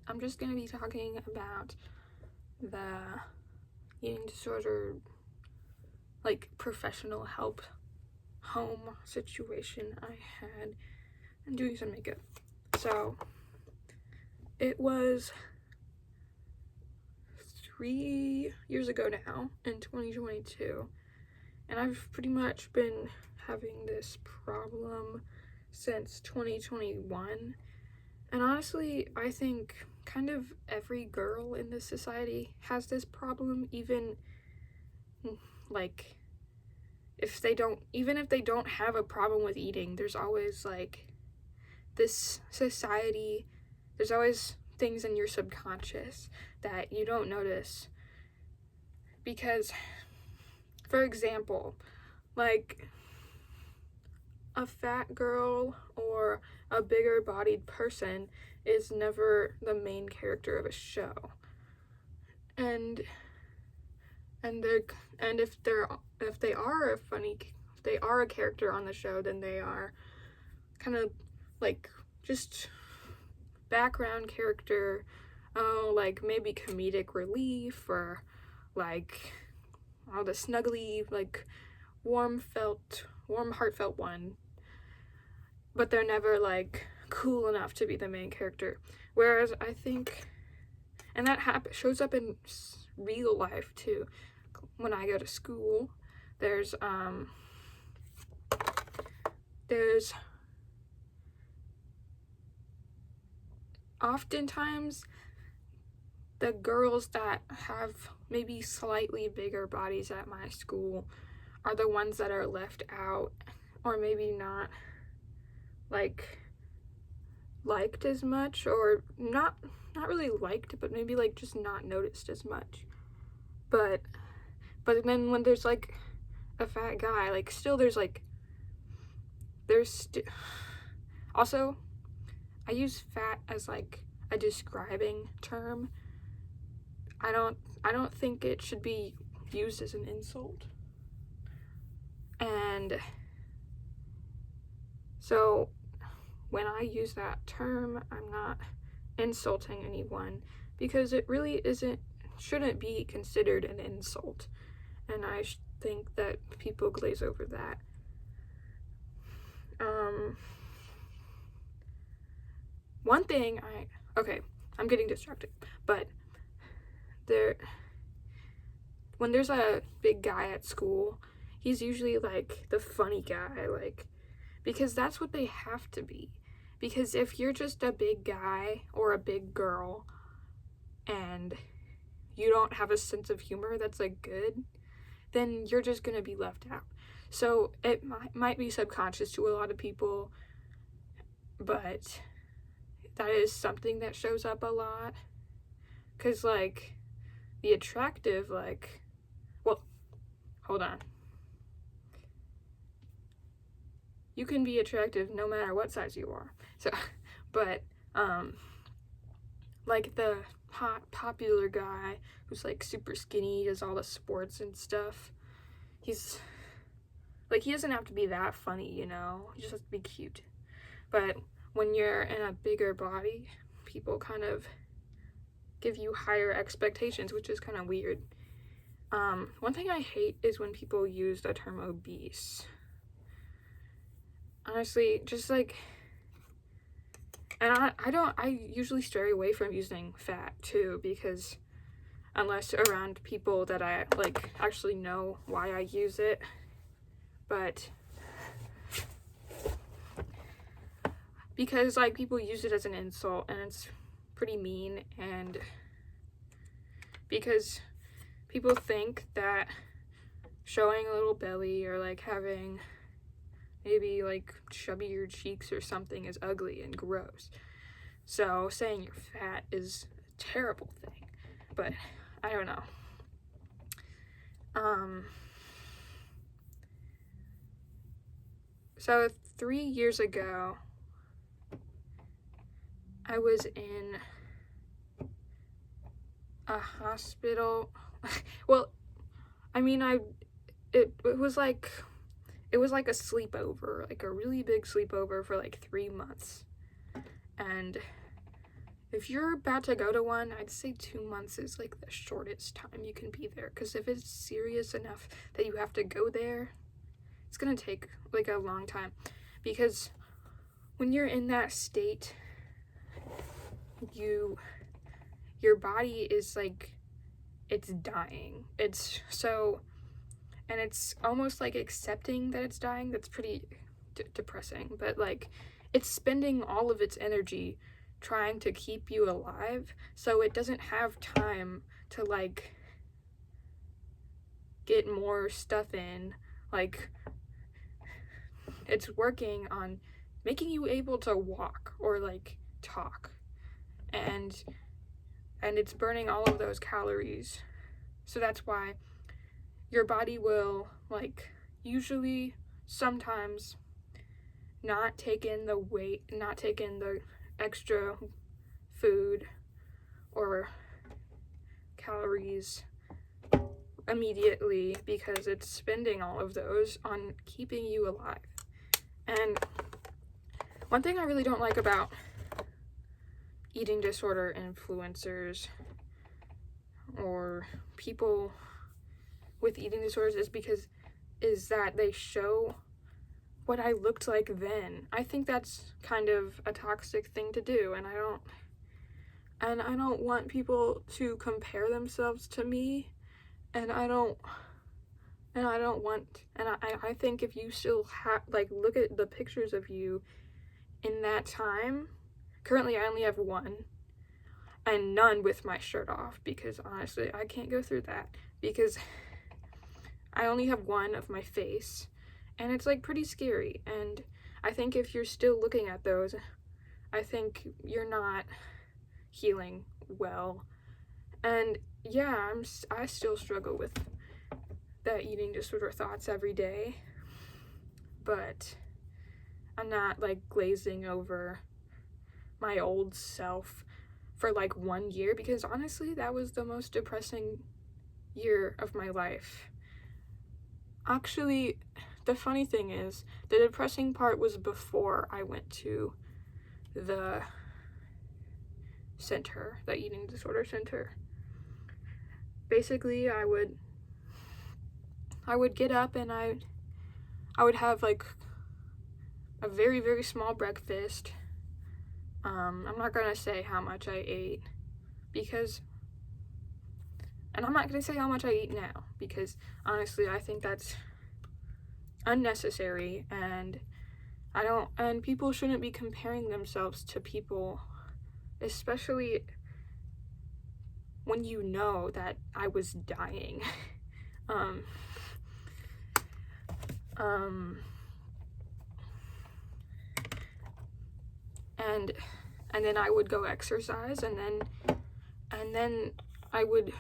I'm just gonna be talking about the eating disorder, like, professional help home situation I had and doing some makeup. So it was 3 years ago now, in 2022, and I've pretty much been having this problem since 2021. And honestly, I think kind of every girl in this society has this problem, even like even if they don't have a problem with eating, there's always like this society, there's always things in your subconscious that you don't notice. Because, for example, like a fat girl or a bigger bodied person is never the main character of a show. And if they are a character on the show, then they are kind of like just background character, like maybe comedic relief, or like the snuggly, like warm heartfelt one, but they're never like cool enough to be the main character. Whereas I think, and that shows up in real life too. When I go to school, there's oftentimes the girls that have maybe slightly bigger bodies at my school are the ones that are left out, or maybe not like liked as much, or not really liked, but maybe like just not noticed as much. But then when there's like a fat guy, like still also, I use fat as like a describing term. I don't think it should be used as an insult. And so when I use that term, I'm not insulting anyone, because it really shouldn't be considered an insult. And I think that people glaze over that. One thing I'm getting distracted, but when there's a big guy at school, he's usually like the funny guy, like, because that's what they have to be. Because if you're just a big guy or a big girl and you don't have a sense of humor that's like good, then you're just gonna be left out. So it might be subconscious to a lot of people, but that is something that shows up a lot. Because like the attractive, like, well, hold on, you can be attractive no matter what size you are. So, but like the hot popular guy who's like super skinny, does all the sports and stuff, he's like, he doesn't have to be that funny, you know, he just has to be cute. But when you're in a bigger body, people kind of give you higher expectations, which is kind of weird. One thing I hate is when people use the term obese. Honestly, just like, and I usually stray away from using fat too, because unless around people that I like actually know why I use it. But because like people use it as an insult, and it's pretty mean, and because people think that showing a little belly or like having maybe like chubbier cheeks or something is ugly and gross. So saying you're fat is a terrible thing. But I don't know. So 3 years ago, I was in a hospital. Well, I mean, it was like a sleepover, like a really big sleepover for like 3 months. And if you're about to go to one, I'd say 2 months is like the shortest time you can be there. Because if it's serious enough that you have to go there, it's gonna take like a long time. Because when you're in that state, your body is like, it's dying. It's so, and it's almost like accepting that it's dying. That's pretty depressing. But like, it's spending all of its energy trying to keep you alive, so it doesn't have time to like get more stuff in. Like, it's working on making you able to walk or like talk, and it's burning all of those calories. So that's why your body will, like, usually sometimes not take in the extra food or calories immediately, because it's spending all of those on keeping you alive. And one thing I really don't like about eating disorder influencers or people with eating disorders is that they show what I looked like then. I think that's kind of a toxic thing to do, and I don't want people to compare themselves to me, and I think if you still have, like, look at the pictures of you in that time. Currently I only have one, and none with my shirt off, because honestly I can't go through that, because I only have one of my face, and it's like pretty scary. And I think if you're still looking at those, I think you're not healing well. And yeah, I still struggle with the eating disorder thoughts every day, but I'm not like glazing over my old self for like 1 year, because honestly that was the most depressing year of my life. Actually, the funny thing is, the depressing part was before I went to the center, the eating disorder center. Basically, I would get up and I would have like a very, very small breakfast. I'm not gonna say how much I ate, and I'm not gonna say how much I eat now, because honestly I think that's unnecessary, and people shouldn't be comparing themselves to people, especially when you know that I was dying. And then I would go exercise, and then I would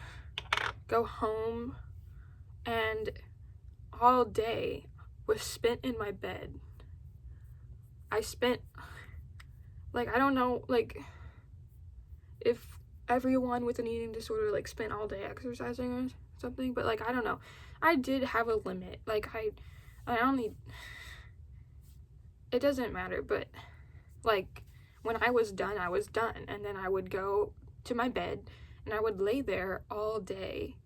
go home, and all day was spent in my bed. I spent, like, I don't know, like, if everyone with an eating disorder, like, spent all day exercising or something, but, like, I don't know. I did have a limit. Like, I only, it doesn't matter, but, like, when I was done, and then I would go to my bed, and I would lay there all day,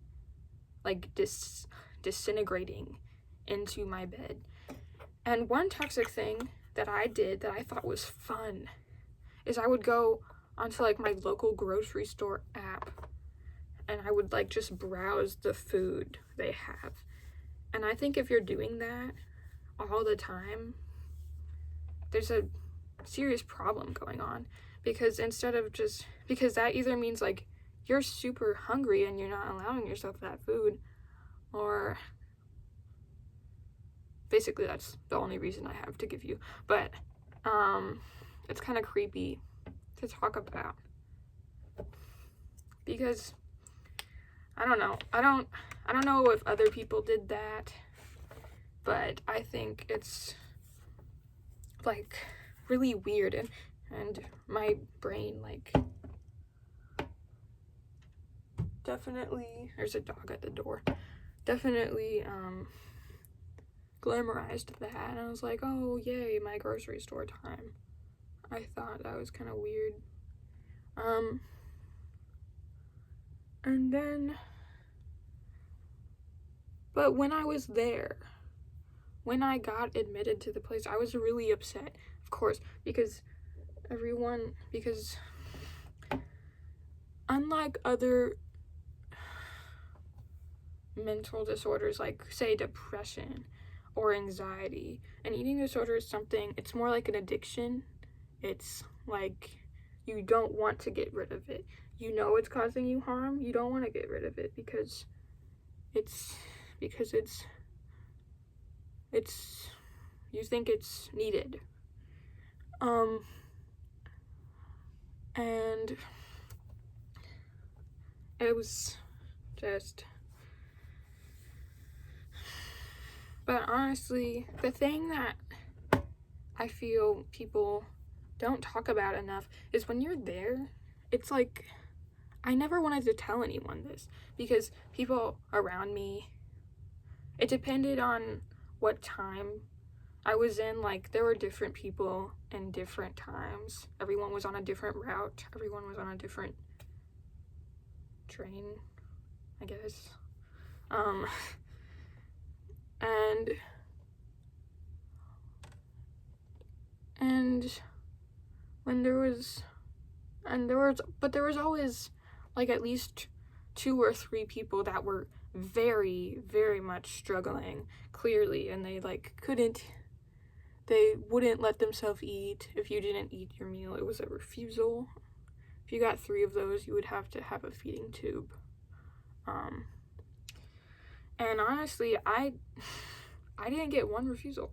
like, disintegrating into my bed. And one toxic thing that I did that I thought was fun is I would go onto like my local grocery store app, and I would like just browse the food they have. And I think if you're doing that all the time, there's a serious problem going on, because because that either means like you're super hungry and you're not allowing yourself that food, or basically that's the only reason I have to give you. But it's kind of creepy to talk about, because I don't know if other people did that, but I think it's like really weird, and my brain like definitely, there's a dog at the door, definitely glamorized that, and I was like, oh yay, my grocery store time. I thought that was kind of weird. And then, but when I was there, when I got admitted to the place, I was really upset, of course, because unlike other mental disorders, like, say, depression or anxiety, an eating disorder is something, it's more like an addiction. It's like you don't want to get rid of it. You know it's causing you harm. You don't want to get rid of it because it's you think it's needed. And it was just, but honestly, the thing that I feel people don't talk about enough is when you're there, it's like, I never wanted to tell anyone this because people around me, it depended on what time I was in. Like, there were different people in different times. Everyone was on a different route. Everyone was on a different train, I guess. But there was always like at least 2 or 3 people that were very, very much struggling, clearly, and they wouldn't let themselves eat. If you didn't eat your meal, it was a refusal. If you got 3 of those, you would have to have a feeding tube. And honestly, I didn't get 1 refusal,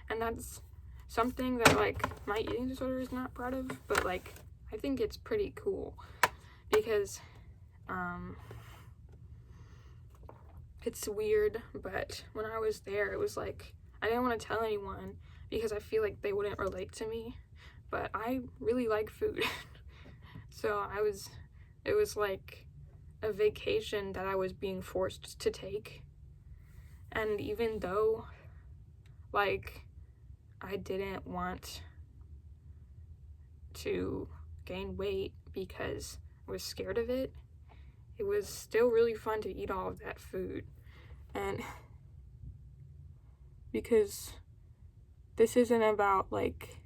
and that's something that, like, my eating disorder is not proud of, but, like, I think it's pretty cool because it's weird, but when I was there, it was like I didn't want to tell anyone because I feel like they wouldn't relate to me, but I really like food. So it was like a vacation that I was being forced to take. And even though, like, I didn't want to gain weight because I was scared of it, it was still really fun to eat all of that food. And because this isn't about, like,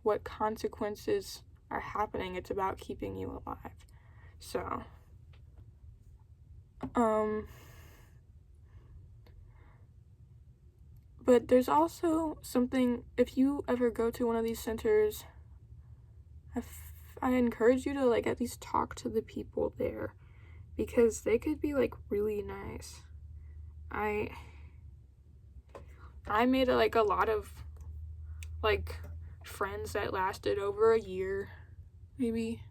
what consequences are happening, it's about keeping you alive. So, but there's also something, if you ever go to one of these centers, I encourage you to, like, at least talk to the people there, because they could be, like, really nice. I made, like, a lot of, like, friends that lasted over a year, maybe.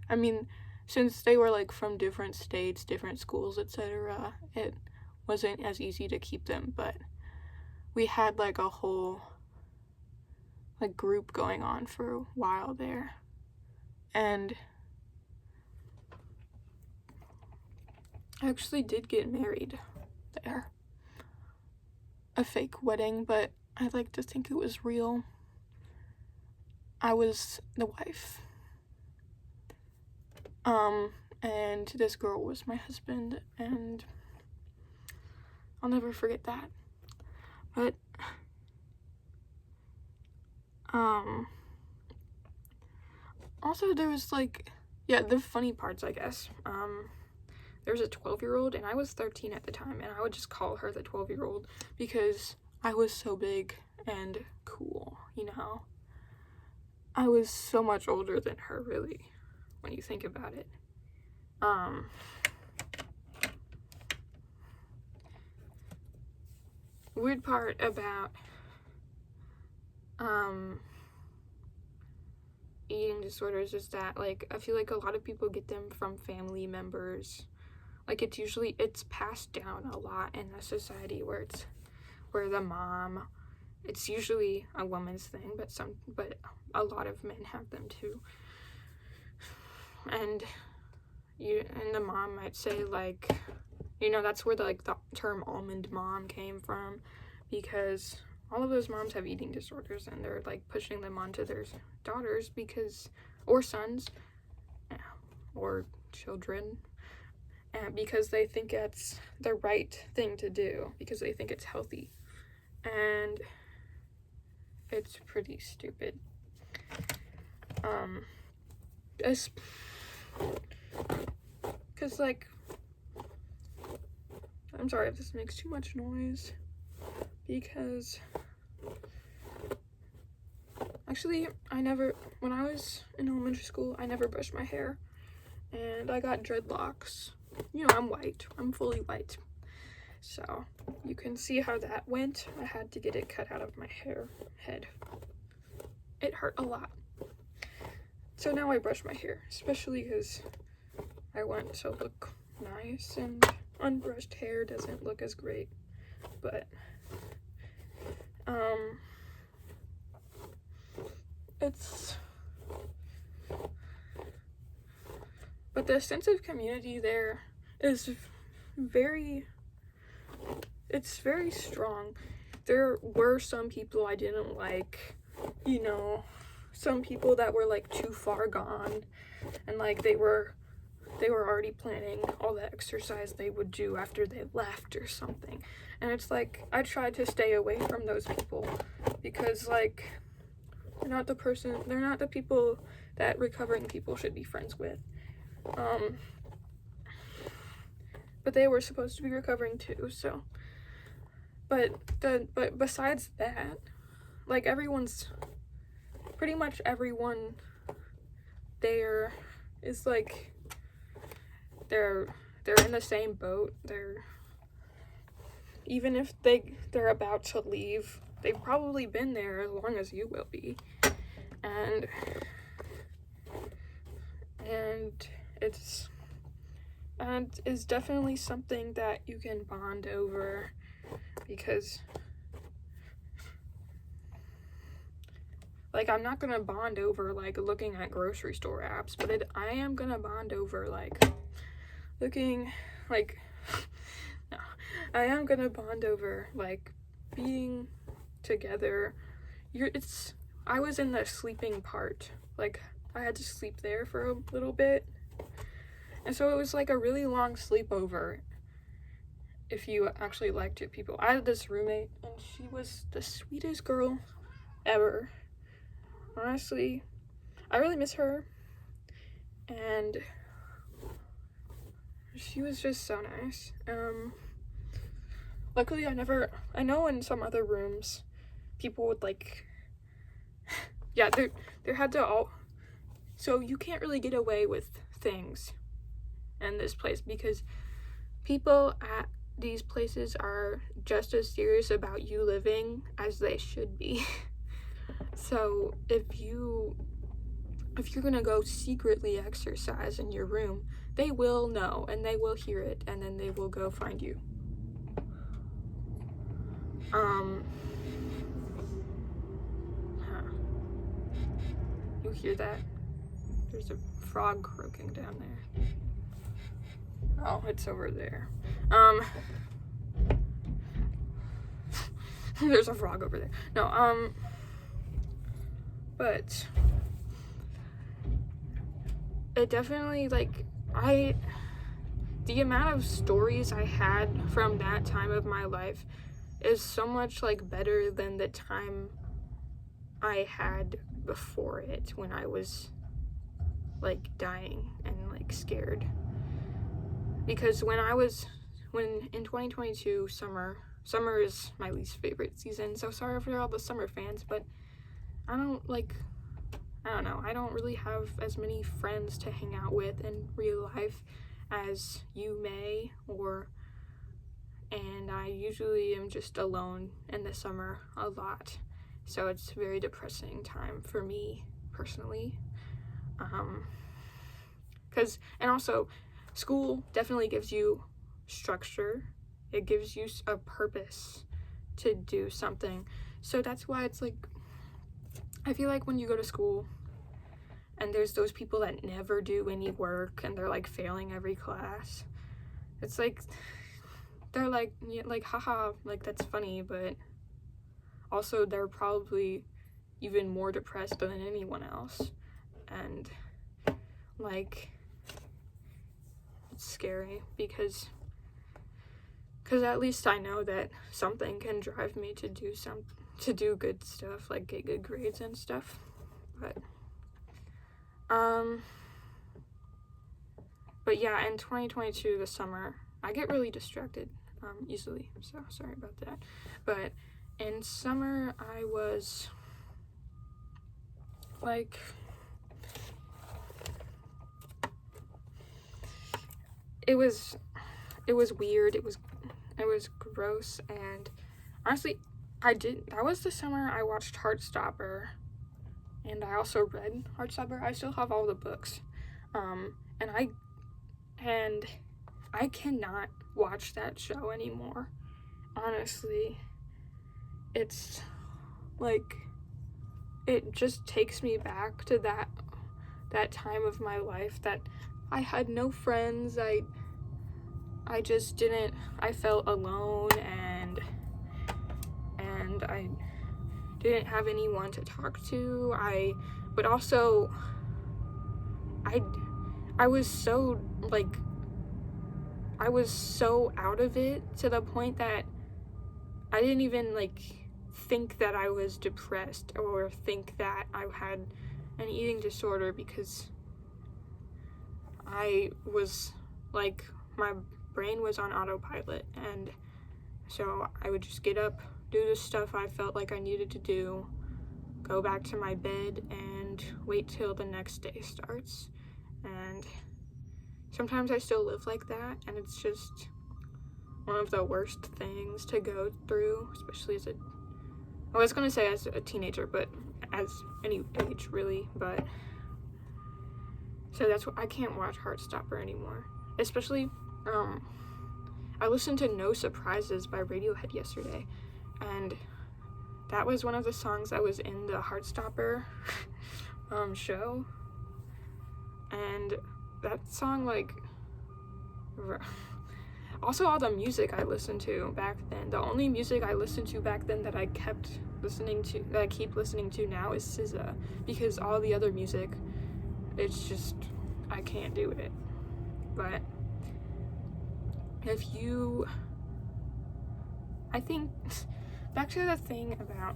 I mean, since they were, like, from different states, different schools, etc., it wasn't as easy to keep them, but we had, like, a whole, like, group going on for a while there. And I actually did get married there. A fake wedding, but I like to think it was real. I was the wife. And this girl was my husband, and I'll never forget that. But, also there was, like, yeah, the funny parts, I guess. There was a 12-year-old, and I was 13 at the time, and I would just call her the 12-year-old because I was so big and cool, you know? I was so much older than her, really, when you think about it. Weird part about eating disorders is that, like, I feel like a lot of people get them from family members. Like, it's passed down a lot in the society where the mom, it's usually a woman's thing, but a lot of men have them too. And the mom might say, like, you know, that's where the term almond mom came from, because all of those moms have eating disorders, and they're like pushing them onto their daughters or sons, or children, because they think it's the right thing to do, because they think it's healthy. And it's pretty stupid. Because, like, I'm sorry if this makes too much noise, because actually, when I was in elementary school, I never brushed my hair, and I got dreadlocks. You know, I'm white. I'm fully white. So, you can see how that went. I had to get it cut out of my head. It hurt a lot. So now I brush my hair, especially because I want to look nice, and unbrushed hair doesn't look as great. But, but the sense of community there is very strong. There were some people I didn't like, you know, some people that were like too far gone, and like they were already planning all the exercise they would do after they left or something. And it's like, I tried to stay away from those people, because like, they're not the people that recovering people should be friends with. But they were supposed to be recovering too, so. But besides that, like, pretty much everyone there is like, they're in the same boat. Even if they're about to leave, they've probably been there as long as you will be. And it's definitely something that you can bond over, because like, I'm not gonna bond over like looking at grocery store apps, but I am gonna bond over like looking like no, I am gonna bond over like being together. I was in the sleeping part, like I had to sleep there for a little bit, and so it was like a really long sleepover if you actually liked your people. I had this roommate, and she was the sweetest girl ever. Honestly, I really miss her, and she was just so nice. Luckily I know in some other rooms, people would like, yeah, there had to so you can't really get away with things in this place, because people at these places are just as serious about you living as they should be. So if you're gonna go secretly exercise in your room, they will know, and they will hear it, and then they will go find you. You hear that? There's a frog croaking down there. Oh, it's over there. There's a frog over there. No, but it definitely, like, the amount of stories I had from that time of my life is so much, like, better than the time I had before it, when I was, like, dying and, like, scared. Because in 2022, summer is my least favorite season, so sorry for all the summer fans, but I don't know, I don't really have as many friends to hang out with in real life as you may, and I usually am just alone in the summer a lot, so it's a very depressing time for me personally. And also, school definitely gives you structure. It gives you a purpose to do something. So that's why it's like, I feel like when you go to school and there's those people that never do any work and they're like failing every class, it's like, they're like, yeah, like, haha, like, that's funny, but also they're probably even more depressed than anyone else. And like, it's scary because at least I know that something can drive me to do good stuff, like get good grades and stuff. But yeah, in 2022, the summer, I get really distracted easily, so sorry about that. But in summer, I was like, it was weird, it was gross, and honestly, that was the summer I watched Heartstopper, and I also read Heartstopper. I still have all the books, and I cannot watch that show anymore. Honestly, it's like, it just takes me back to that time of my life that I had no friends. I just didn't. I felt alone, and I didn't have anyone to talk to. But also, I was so like, I was so out of it to the point that I didn't even like think that I was depressed or think that I had an eating disorder, because I was like, my brain was on autopilot, and so I would just get up, do the stuff I felt like I needed to do, go back to my bed, and wait till the next day starts. And sometimes I still live like that, and it's just one of the worst things to go through, especially as I was gonna say as a teenager, but as any age really. But so that's why I can't watch Heartstopper anymore. Especially, I listened to No Surprises by Radiohead yesterday, and that was one of the songs that was in the Heartstopper show. And that song, like, also all the music I listened to back then, the only music I listened to back then that I kept listening to, that I keep listening to now, is SZA, because all the other music, it's just, I can't do it. But I think, back to the thing about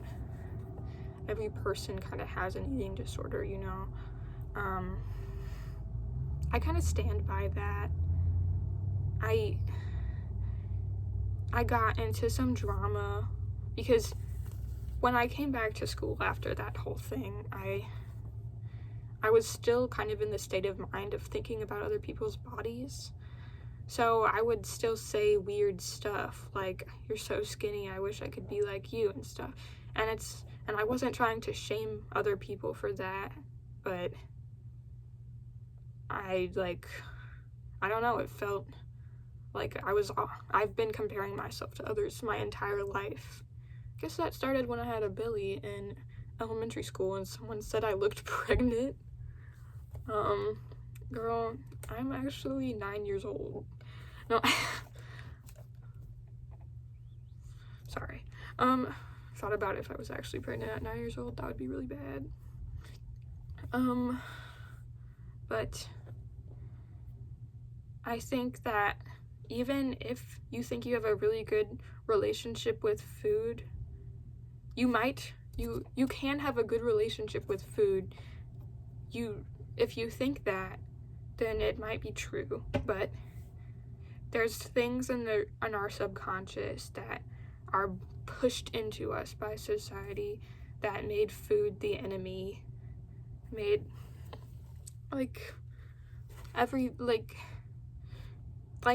every person kind of has an eating disorder, you know, I kind of stand by that. I got into some drama because when I came back to school after that whole thing, I was still kind of in the state of mind of thinking about other people's bodies. So I would still say weird stuff like, "You're so skinny, I wish I could be like you," and stuff. And I wasn't trying to shame other people for that, but I don't know, it felt like I've been comparing myself to others my entire life. I guess that started when I had a belly in elementary school and someone said I looked pregnant. Girl, I'm actually 9 years old. No, sorry. Thought about if I was actually pregnant at 9 years old, that would be really bad. But I think that even if you think you have a really good relationship with food, you can have a good relationship with food. If you think that, then it might be true, but there's things in our subconscious that are pushed into us by society that made food the enemy, made like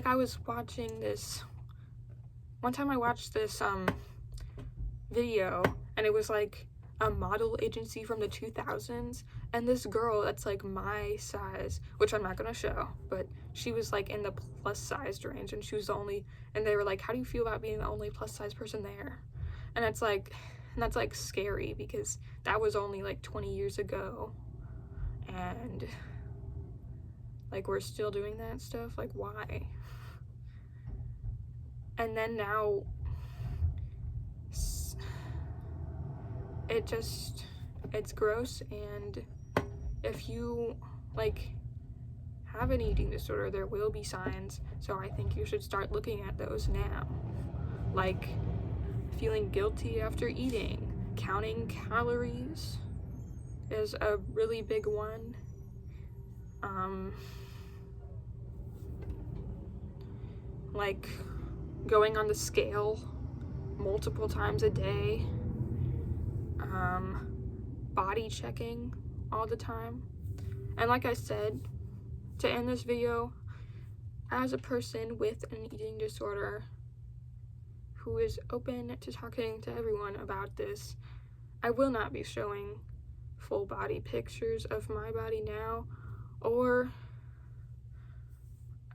I was watching this one time. I watched this video, and it was like a model agency from the 2000s, and this girl that's like my size, which I'm not gonna show, but she was like in the plus sized range, and she was the only, and they were like, "How do you feel about being the only plus size person there?" And that's like scary, because that was only like 20 years ago, and like we're still doing that stuff. Like, why? And then now it's gross. And if you like have an eating disorder, there will be signs, so I think you should start looking at those now, like feeling guilty after eating, counting calories is a really big one. Like going on the scale multiple times a day, body checking all the time. And like I said, to end this video, as a person with an eating disorder who is open to talking to everyone about this, I will not be showing full body pictures of my body now,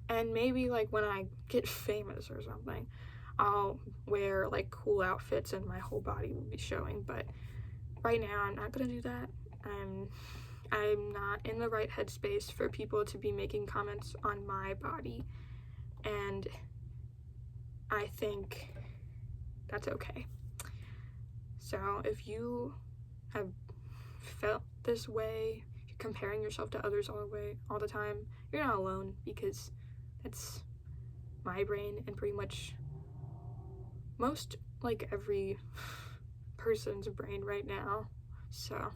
and maybe like when I get famous or something, I'll wear like cool outfits and my whole body will be showing, but right now I'm not gonna do that. I'm not in the right headspace for people to be making comments on my body, and I think that's okay. So if you have felt this way, you're comparing yourself to others all the time, you're not alone, because that's my brain and pretty much most, like, every person's brain right now. So